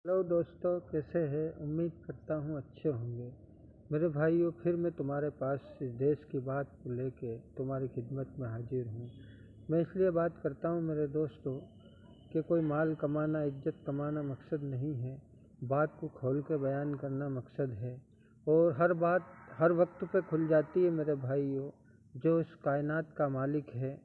Hello दोस्तों, कैसे हैं? उम्मीद करता हूँ अच्छे होंगे। मेरे भाइयों, फिर मैं तुम्हारे पास इस देश की बात को लेके तुम्हारी खिदमत में हाजिर हूँ। मैं इसलिए बात करता हूँ मेरे दोस्तों कि कोई माल कमाना, इज्जत कमाना मकसद नहीं है। बात को खोल के बयान करना मकसद है। और हर बात हर वक्त पे खुल जाती है मेरे भाइयों। जो इस कायनात का मालिक है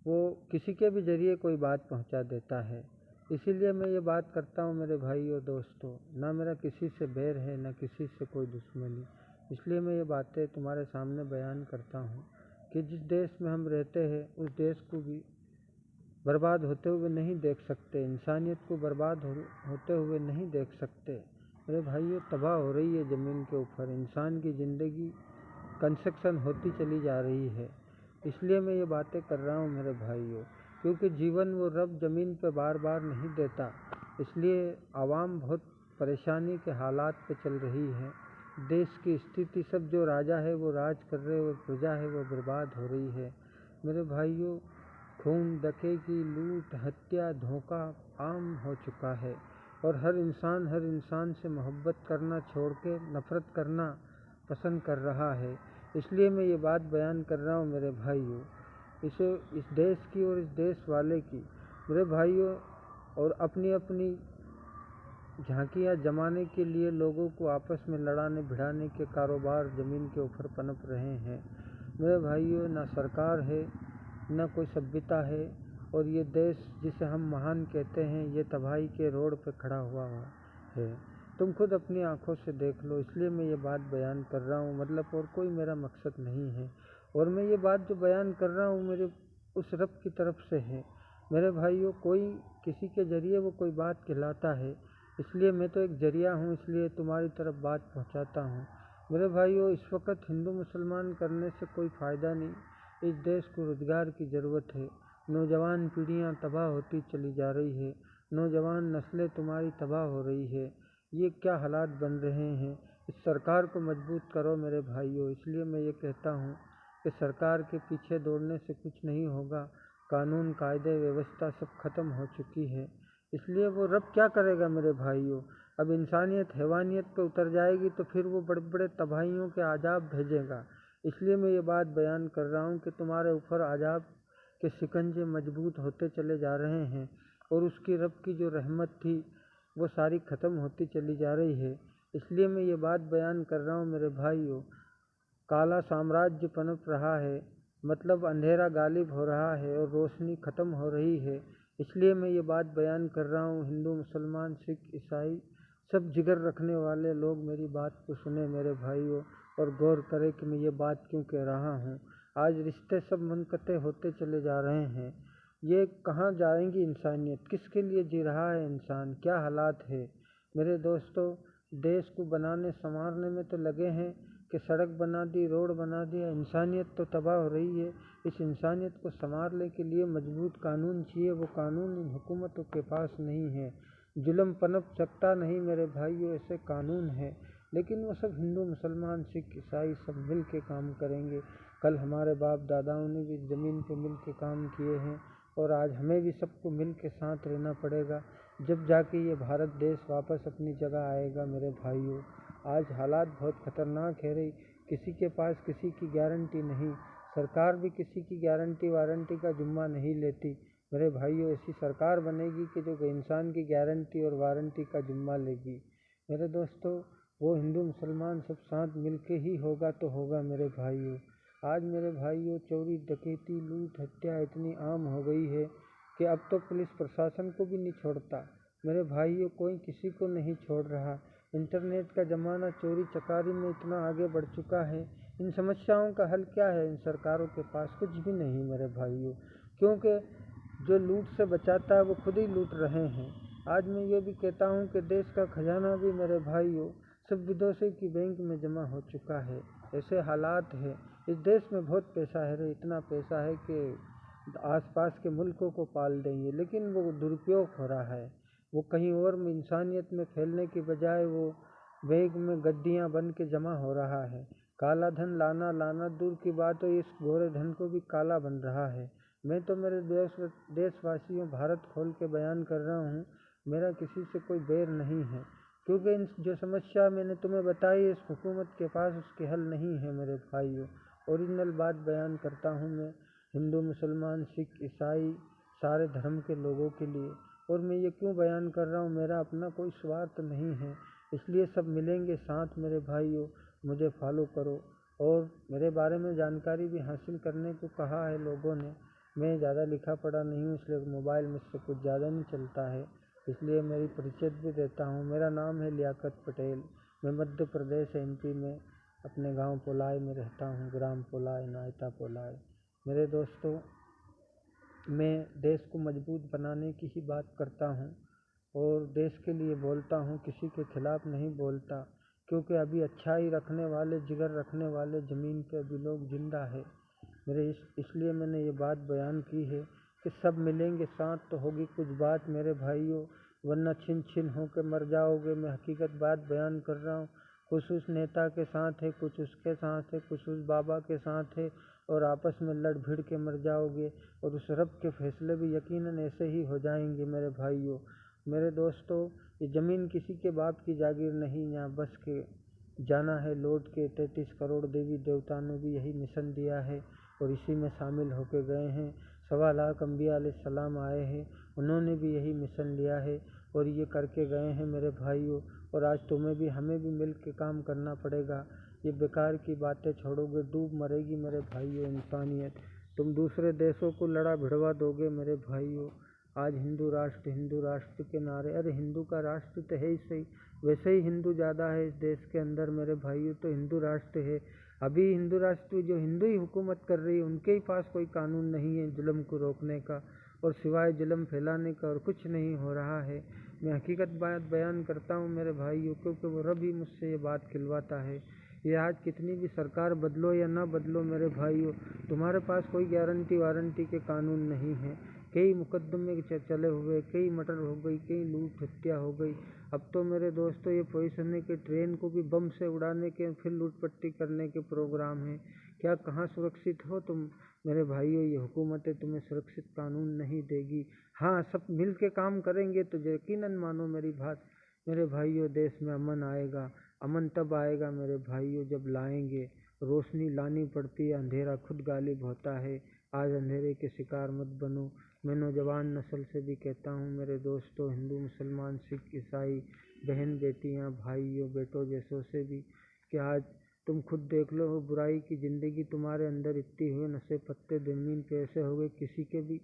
वो किसी के भी ज़रिए कोई बात पहुंचा देता है। इसीलिए मैं ये बात करता हूँ मेरे भाइयों दोस्तों, ना मेरा किसी से बैर है ना किसी से कोई दुश्मनी। इसलिए मैं ये बातें तुम्हारे सामने बयान करता हूँ कि जिस देश में हम रहते हैं उस देश को भी बर्बाद होते हुए नहीं देख सकते, इंसानियत को बर्बाद होते हुए नहीं देख सकते। मेरे भाइयों, तबाह हो रही है ज़मीन के ऊपर, इंसान की ज़िंदगी कंस्ट्रक्शन होती चली जा रही है। इसलिए मैं ये बातें कर रहा हूँ मेरे भाइयों, क्योंकि जीवन वो रब ज़मीन पे बार बार नहीं देता। इसलिए आवाम बहुत परेशानी के हालात पे चल रही है। देश की स्थिति, सब जो राजा है वो राज कर रहे और प्रजा है वो बर्बाद हो रही है। मेरे भाइयों, खून, डकैती, लूट, हत्या, धोखा आम हो चुका है और हर इंसान से मोहब्बत करना छोड़ के नफ़रत करना पसंद कर रहा है। इसलिए मैं ये बात बयान कर रहा हूँ मेरे भाइयों, इस देश की और इस देश वाले की। मेरे भाइयों, और अपनी अपनी झांकियाँ जमाने के लिए लोगों को आपस में लड़ाने भिड़ाने के कारोबार ज़मीन के ऊपर पनप रहे हैं। मेरे भाइयों, ना सरकार है ना कोई सभ्यता है, और ये देश जिसे हम महान कहते हैं ये तबाही के रोड पर खड़ा हुआ है। तुम खुद अपनी आंखों से देख लो। इसलिए मैं ये बात बयान कर रहा हूँ, मतलब और कोई मेरा मकसद नहीं है। और मैं ये बात जो बयान कर रहा हूँ मेरे उस रब की तरफ से है। मेरे भाइयों, कोई किसी के ज़रिए वो कोई बात कहलाता है, इसलिए मैं तो एक ज़रिया हूँ, इसलिए तुम्हारी तरफ बात पहुँचाता हूँ। मेरे भाइयों, इस वक्त हिंदू मुसलमान करने से कोई फ़ायदा नहीं। इस देश को रोज़गार की ज़रूरत है। नौजवान पीढ़ियाँ तबाह होती चली जा रही है, नौजवान नस्लें तुम्हारी तबाह हो रही है। ये क्या हालात बन रहे हैं? इस सरकार को मजबूत करो मेरे भाइयों। इसलिए मैं ये कहता हूँ कि सरकार के पीछे दौड़ने से कुछ नहीं होगा। कानून, कायदे, व्यवस्था सब खत्म हो चुकी है। इसलिए वो रब क्या करेगा मेरे भाइयों? अब इंसानियत हैवानियत पे उतर जाएगी तो फिर वो बड़े बड़े तबाहियों के आजाब भेजेगा। इसलिए मैं ये बात बयान कर रहा हूँ कि तुम्हारे ऊपर आजाब के शिकंजे मजबूत होते चले जा रहे हैं, और उसकी रब की जो रहमत थी वो सारी ख़त्म होती चली जा रही है। इसलिए मैं ये बात बयान कर रहा हूँ मेरे भाइयों, काला साम्राज्य पनप रहा है, मतलब अंधेरा गालिब हो रहा है और रोशनी ख़त्म हो रही है। इसलिए मैं ये बात बयान कर रहा हूँ। हिंदू, मुसलमान, सिख, ईसाई सब जिगर रखने वाले लोग मेरी बात को सुने मेरे भाइयों, और गौर करें कि मैं ये बात क्यों कह रहा हूँ। आज रिश्ते सब मुनक़ते होते चले जा रहे हैं। ये कहाँ जाएंगी इंसानियत? किसके लिए जी रहा है इंसान? क्या हालात है मेरे दोस्तों? देश को बनाने संवारने में तो लगे हैं कि सड़क बना दी, रोड बना दिया, इंसानियत तो तबाह हो रही है। इस इंसानियत को संवारने के लिए मजबूत कानून चाहिए। वो कानून इन हुकूमतों के पास नहीं है। जुल्म पनप सकता नहीं मेरे भाइयों, ऐसे कानून है, लेकिन वो सब हिंदू, मुसलमान, सिख, ईसाई सब मिल के काम करेंगे। कल हमारे बाप दादाओं ने भी ज़मीन पे मिल के काम किए हैं, और आज हमें भी सबको मिल के साथ रहना पड़ेगा, जब जाके ये भारत देश वापस अपनी जगह आएगा मेरे भाइयों। आज हालात बहुत ख़तरनाक है रही, किसी के पास किसी की गारंटी नहीं, सरकार भी किसी की गारंटी वारंटी का जुम्मा नहीं लेती मेरे भाइयों। ऐसी सरकार बनेगी कि जो इंसान की गारंटी और वारंटी का जुम्मा लेगी। मेरे दोस्तों, वो हिंदू मुसलमान सब साथ मिल के ही होगा तो होगा मेरे भाइयों। आज मेरे भाइयों, चोरी, डकैती, लूट, हत्या इतनी आम हो गई है कि अब तो पुलिस प्रशासन को भी नहीं छोड़ता मेरे भाइयों, कोई किसी को नहीं छोड़ रहा। इंटरनेट का ज़माना चोरी चकारी में इतना आगे बढ़ चुका है। इन समस्याओं का हल क्या है? इन सरकारों के पास कुछ भी नहीं मेरे भाइयों, क्योंकि जो लूट से बचाता है वो खुद ही लूट रहे हैं। आज मैं ये भी कहता हूँ कि देश का खजाना भी मेरे भाइयों सब विदेशों की बैंक में जमा हो चुका है। ऐसे हालात है। इस देश में बहुत पैसा है रे, इतना पैसा है कि आसपास के मुल्कों को पाल देंगे, लेकिन वो दुरुपयोग हो रहा है। वो कहीं और में इंसानियत में फैलने की बजाय वो बैग में गड्डियाँ बन के जमा हो रहा है। काला धन लाना दूर की बात हो, इस गोरे धन को भी काला बन रहा है। मैं तो मेरे देशवासियों भारत खोल के बयान कर रहा हूँ, मेरा किसी से कोई बैर नहीं है, क्योंकि इन जो समस्या मैंने तुम्हें बताई इस हुकूमत के पास उसके हल नहीं है मेरे भाइयों। ओरिजिनल बात बयान करता हूँ मैं हिंदू, मुसलमान, सिख, ईसाई सारे धर्म के लोगों के लिए। और मैं ये क्यों बयान कर रहा हूँ, मेरा अपना कोई स्वार्थ नहीं है, इसलिए सब मिलेंगे साथ मेरे भाइयों। मुझे फॉलो करो। और मेरे बारे में जानकारी भी हासिल करने को कहा है लोगों ने। मैं ज़्यादा लिखा पढ़ा नहीं हूँ, इसलिए मोबाइल मुझसे कुछ ज़्यादा नहीं चलता है, इसलिए मेरी परिचय भी देता हूँ। मेरा नाम है लियाकत पटेल। मैं मध्य प्रदेश MP में अपने गांव पोलाई में रहता हूँ, ग्राम पोलाई, नायता पोलाई। मेरे दोस्तों, मैं देश को मजबूत बनाने की ही बात करता हूँ और देश के लिए बोलता हूँ, किसी के खिलाफ नहीं बोलता, क्योंकि अभी अच्छाई रखने वाले, जिगर रखने वाले ज़मीन पे अभी लोग जिंदा है मेरे। इसलिए मैंने ये बात बयान की है कि सब मिलेंगे साथ तो होगी कुछ बात मेरे भाइयों, वरना छिन छिन होकर मर जाओगे। मैं हकीकत बात बयान कर रहा हूँ। कुछ उस नेता के साथ है, कुछ उसके साथ है, कुछ उस बाबा के साथ है, और आपस में लड़ भिड़ के मर जाओगे। और उस रब के फैसले भी यकीनन ऐसे ही हो जाएंगे मेरे भाइयों। मेरे दोस्तों, ये ज़मीन किसी के बाप की जागीर नहीं, यहाँ बस के जाना है लौट के। 33 करोड़ देवी देवता ने भी यही मिशन दिया है और इसी में शामिल होके गए हैं। 1.25 लाख अम्बिया अलैहिस्सलाम आए हैं, उन्होंने भी यही मिशन लिया है और ये करके गए हैं मेरे भाइयों। और आज तुम्हें भी, हमें भी मिल के काम करना पड़ेगा। ये बेकार की बातें छोड़ोगे, डूब मरेगी मेरे भाइयों इंसानियत। तुम दूसरे देशों को लड़ा भिड़वा दोगे मेरे भाइयों। आज हिंदू राष्ट्र के नारे, अरे हिंदू का राष्ट्र तो है ही सही, वैसे ही हिंदू ज़्यादा है इस देश के अंदर मेरे भाइयों, तो हिंदू राष्ट्र है। अभी हिंदू राष्ट्र जो हिंदू ही हुकूमत कर रही है, उनके ही पास कोई कानून नहीं है जुल्म को रोकने का, और सिवाय जुल्म फैलाने का और कुछ नहीं हो रहा है। मैं हकीकत बात बयान करता हूँ मेरे भाइयों, क्योंकि वो रब ही मुझसे ये बात खिलवाता है। ये आज कितनी भी सरकार बदलो या ना बदलो मेरे भाइयों, तुम्हारे पास कोई गारंटी वारंटी के कानून नहीं है। कई मुकदमे चले हुए, कई मर्डर हो गई, कई लूट हत्या हो गई। अब तो मेरे दोस्तों ये पोजीशन है कि ट्रेन को भी बम से उड़ाने के, फिर लूट पट्टी करने के प्रोग्राम है। क्या कहाँ सुरक्षित हो तुम मेरे भाइयों? ये हुकूमतें तुम्हें सुरक्षित कानून नहीं देगी। हाँ, सब मिल के काम करेंगे तो यकीनन मानो मेरी बात मेरे भाइयों, देश में अमन आएगा। अमन तब आएगा मेरे भाइयों जब लाएंगे। रोशनी लानी पड़ती है, अंधेरा खुद गालिब होता है। आज अंधेरे के शिकार मत बनो। मैं नौजवान नस्ल से भी कहता हूँ मेरे दोस्तों, हिंदू, मुसलमान, सिख, ईसाई, बहन बेटियाँ, भाइयों बेटों जैसों से भी, कि आज तुम खुद देख लो, बुराई की ज़िंदगी तुम्हारे अंदर इतनी हुए, नशे पत्ते ज़मीन पे ऐसे हो गए, किसी के भी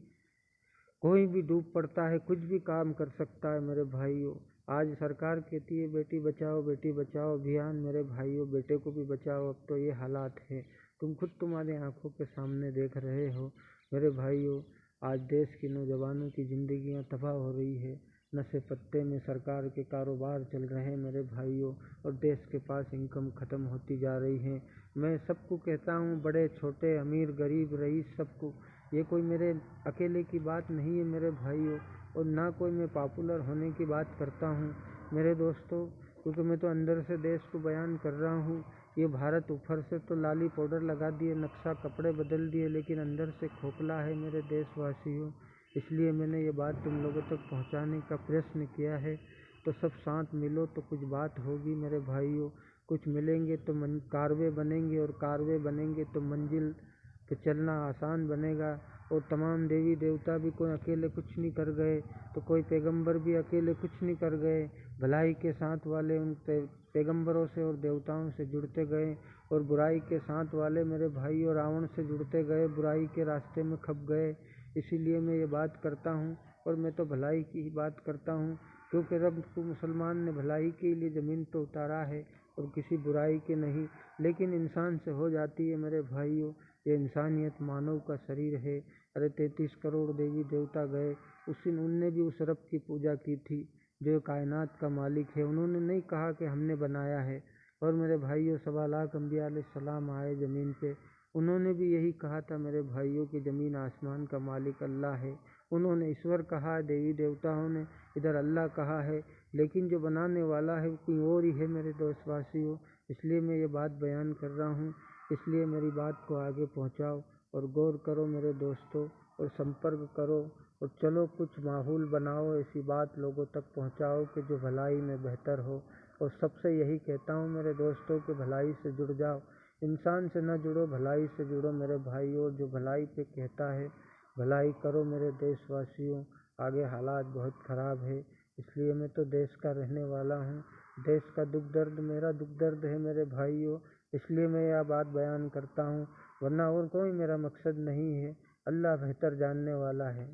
कोई भी डूब पड़ता है, कुछ भी काम कर सकता है मेरे भाइयों। आज सरकार कहती है बेटी बचाओ अभियान, मेरे भाइयों बेटे को भी बचाओ। अब तो ये हालात है, तुम खुद तुम्हारी आंखों के सामने देख रहे हो मेरे भाइयों। आज देश की नौजवानों की ज़िंदगियां तबाह हो रही है, नशे पत्ते में सरकार के कारोबार चल रहे हैं मेरे भाइयों, और देश के पास इनकम ख़त्म होती जा रही है। मैं सबको कहता हूँ, बड़े छोटे, अमीर गरीब रईस, सबको, ये कोई मेरे अकेले की बात नहीं है मेरे भाइयों, और ना कोई मैं पॉपुलर होने की बात करता हूँ मेरे दोस्तों, क्योंकि मैं तो अंदर से देश को बयान कर रहा हूँ। ये भारत ऊपर से तो लाली पाउडर लगा दिए, नक्शा कपड़े बदल दिए, लेकिन अंदर से खोखला है मेरे देशवासियों। इसलिए मैंने ये बात तुम लोगों तक पहुँचाने का प्रयत्न किया है। तो सब साथ मिलो तो कुछ बात होगी मेरे भाइयों। कुछ मिलेंगे तो कारवे बनेंगे, और कारवे बनेंगे तो मंजिल पे चलना आसान बनेगा। और तमाम देवी देवता भी कोई अकेले कुछ नहीं कर गए, तो कोई पैगंबर भी अकेले कुछ नहीं कर गए। भलाई के साथ वाले उन पैगंबरों से और देवताओं से जुड़ते गए, और बुराई के साथ वाले मेरे भाई और रावण से जुड़ते गए, बुराई के रास्ते में खप गए। इसीलिए मैं ये बात करता हूँ, और मैं तो भलाई की ही बात करता हूँ, क्योंकि रब को मुसलमान ने भलाई के लिए ज़मीन पर उतारा है और किसी बुराई के नहीं। लेकिन इंसान से हो जाती है मेरे भाइयों, ये इंसानियत मानव का शरीर है। अरे 33 करोड़ देवी देवता गए, उनने भी उस रब की पूजा की थी जो कायनात का मालिक है। उन्होंने नहीं कहा कि हमने बनाया है। और मेरे भाइयों, 1.25 लाख अम्बिया अलैहिस्सलाम आए ज़मीन पे, उन्होंने भी यही कहा था मेरे भाइयों कि ज़मीन आसमान का मालिक अल्लाह है। उन्होंने ईश्वर कहा, देवी देवताओं ने इधर अल्लाह कहा है, लेकिन जो बनाने वाला है वो कोई और ही है मेरे देशवासियों। इसलिए मैं ये बात बयान कर रहा हूँ। इसलिए मेरी बात को आगे पहुँचाओ और गौर करो मेरे दोस्तों, और संपर्क करो और चलो कुछ माहौल बनाओ, ऐसी बात लोगों तक पहुँचाओ कि जो भलाई में बेहतर हो। और सबसे यही कहता हूँ मेरे दोस्तों कि भलाई से जुड़ जाओ, इंसान से न जुड़ो, भलाई से जुड़ो मेरे भाइयों। जो भलाई पे कहता है भलाई करो मेरे देशवासियों। आगे हालात बहुत ख़राब है, इसलिए मैं तो देश का रहने वाला हूँ। देश का दुख दर्द मेरा दुख दर्द है मेरे भाइयों, इसलिए मैं यह बात बयान करता हूँ, वरना और कोई मेरा मकसद नहीं है। अल्लाह बेहतर जानने वाला है।